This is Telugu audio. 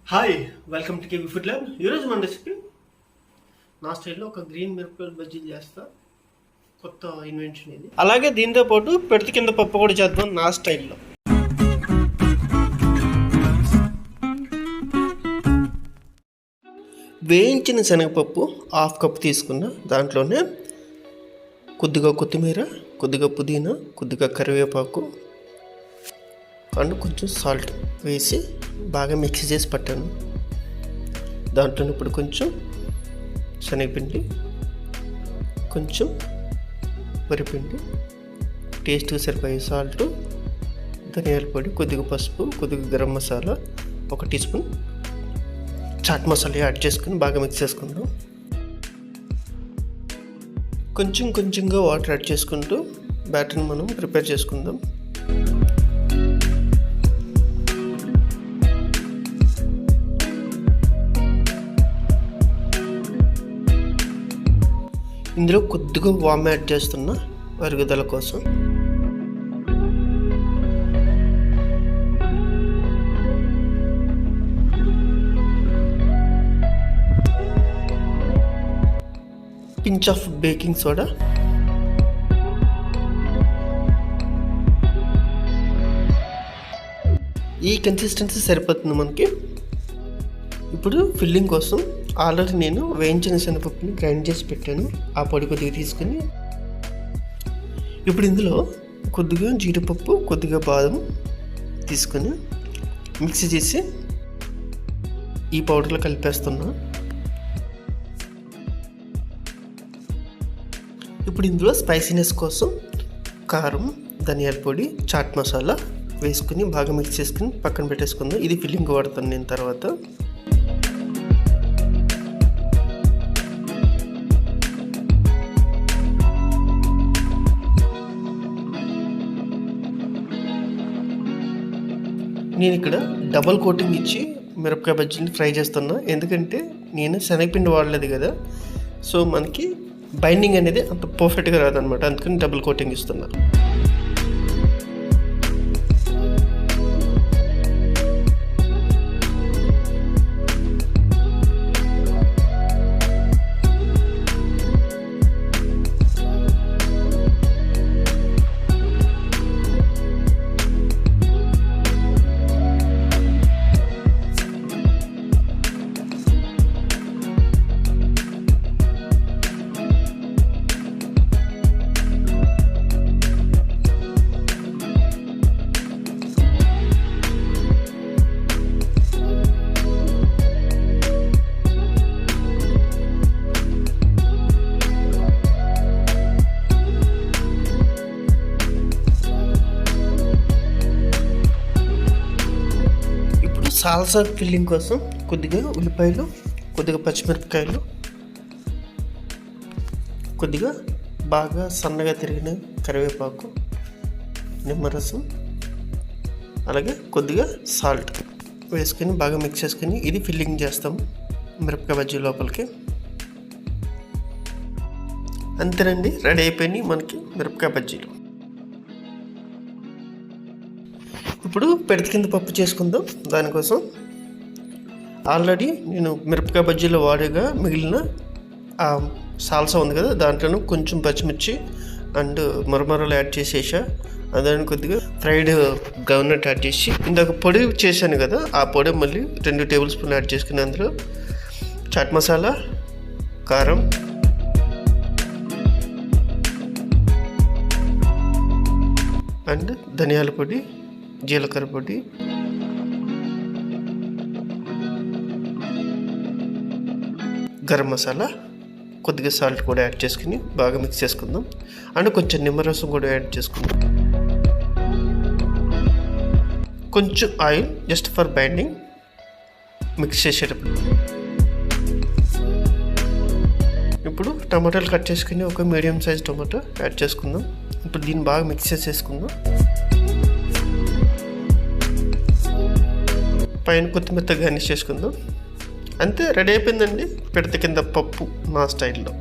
Hi, welcome to KB food lab. ఈరోజు మన రెసిపీ నా స్టైల్లో ఒక గ్రీన్ మిరపకాయల బజ్జీలు చేస్తా. కొత్త ఇన్వెన్షన్ ఇది. అలాగే దీంతో పాటు పెడత కింద పప్పు కూడా చేద్దాం నా స్టైల్లో. వేయించిన శనగపప్పు 1/2 కప్ తీసుకున్న. దాంట్లోనే కొద్దిగా కొత్తిమీర, కొద్దిగా పుదీనా, కొద్దిగా కరివేపాకు అండ్ కొంచెం సాల్ట్ వేసి బాగా మిక్స్ చేసి పట్టాను. దాంట్లో ఇప్పుడు కొంచెం శనగపిండి, కొంచెం వరిపిండి, టేస్ట్కి సరిపోయే సాల్ట్, ధనియాల పొడి, కొద్దిగా పసుపు, కొద్దిగా garam masala, 1 teaspoon chaat masala add చేసుకుని బాగా మిక్స్ చేసుకుందాం. కొంచెంగా వాటర్ యాడ్ చేసుకుంటూ బ్యాటర్ని మనం ప్రిపేర్ చేసుకుందాం. ఇందులో కొద్దిగా వామ్ యాడ్ చేస్తున్నా అరుగుదల కోసం. పించ్ ఆఫ్ బేకింగ్ సోడా, ఈ కన్సిస్టెన్సీ సరిపోతుంది మనకి. ఇప్పుడు ఫిల్లింగ్ కోసం ఆల్రెడీ నేను వేయించిన శనగపప్పుని గ్రైండ్ చేసి పెట్టాను. ఆ పొడి కొద్దిగా తీసుకుని ఇప్పుడు ఇందులో కొద్దిగా జీడిపప్పు, కొద్దిగా బాదం తీసుకొని మిక్సీ చేసి ఈ పౌడర్లో కలిపేస్తున్నా. ఇప్పుడు ఇందులో స్పైసీనెస్ కోసం కారం, ధనియాల పొడి, చాట్ మసాలా వేసుకుని బాగా మిక్స్ చేసుకుని పక్కన పెట్టేసుకుందాం. ఇది ఫిల్లింగ్ వాడతాను నేను తర్వాత. నేను ఇక్కడ డబల్ కోటింగ్ ఇచ్చి మిరపకాయ బజ్జీని ఫ్రై చేస్తున్నా. ఎందుకంటే నేను శనగపిండి వాడలేదు కదా, సో మనకి బైండింగ్ అనేది అంత పర్ఫెక్ట్గా రాదనమాట. అందుకని డబుల్ కోటింగ్ ఇస్తున్నా. సాల్సా ఫిల్లింగ్ కోసం కొద్దిగా ఉల్లిపాయలు, కొద్దిగా పచ్చిమిరపకాయలు, కొద్దిగా బాగా సన్నగా తిరిగిన కరివేపాకు, నిమ్మరసం, అలాగే కొద్దిగా సాల్ట్ వేసుకొని బాగా మిక్స్ చేసుకొని ఇది ఫిల్లింగ్ చేస్తాం మిరపకాయ బజ్జీ లోపలికి. అంతేనండి, రెడీ అయిపోయినాయి మనకి మిరపకాయ బజ్జీలు. ఇప్పుడు పెడత కింద పప్పు చేసుకుందాం. దానికోసం ఆల్రెడీ నేను మిరపకాయ బజ్జీలో వాడేగా మిగిలిన ఆ సాల్సా ఉంది కదా, దాంట్లో కొంచెం పచ్చిమిర్చి అండ్ మరమరాలు యాడ్ చేసేసా. దాన్ని కొద్దిగా ఫ్రైడ్ గ్రౌండ్నట్ యాడ్ చేసి ఇందాక పొడి చేశాను కదా, ఆ పొడి మళ్ళీ 2 టేబుల్ స్పూన్లు యాడ్ చేసుకుని అందులో చాట్ మసాలా, కారం, అండ్ ధనియాల పొడి, జీలకర్ర పొడి, గరం మసాలా, కొద్దిగా సాల్ట్ కూడా యాడ్ చేసుకుని బాగా మిక్స్ చేసుకుందాం. అండ్ కొంచెం నిమ్మరసం కూడా యాడ్ చేసుకుందాం. కొంచెం oil just for binding mix చేసేటప్పుడు. ఇప్పుడు టమాటాలు కట్ చేసుకుని ఒక మీడియం సైజ్ టమాటో యాడ్ చేసుకుందాం. ఇప్పుడు దీన్ని బాగా మిక్స్ చేసేసుకుందాం. పైన కొత్తిమీర గార్నిష్ చేసుకుందాం. అంతే, రెడీ అయిపోయిందండి పెడత కింద పప్పు నా స్టైల్లో.